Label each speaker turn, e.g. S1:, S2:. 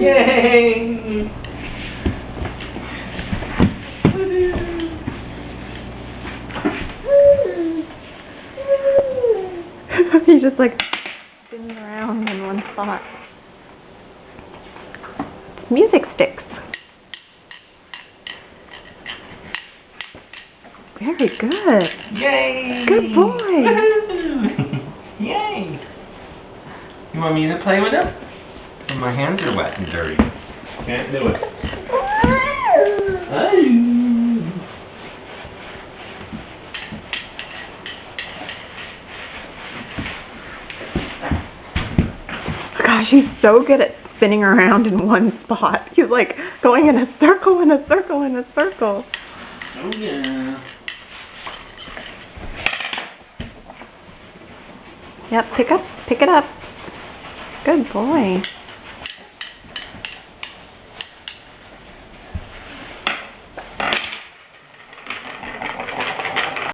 S1: Yay!
S2: He just like spins around in one spot. Music sticks. Very good.
S1: Yay!
S2: Good boy.
S1: Yay! You want me to play with him? Or my hands are wet and dirty. Can't do it.
S2: Gosh, he's so good at spinning around in one spot. He's like going in a circle, in a circle, in a circle.
S1: Oh yeah.
S2: Yep, pick it up. Good boy.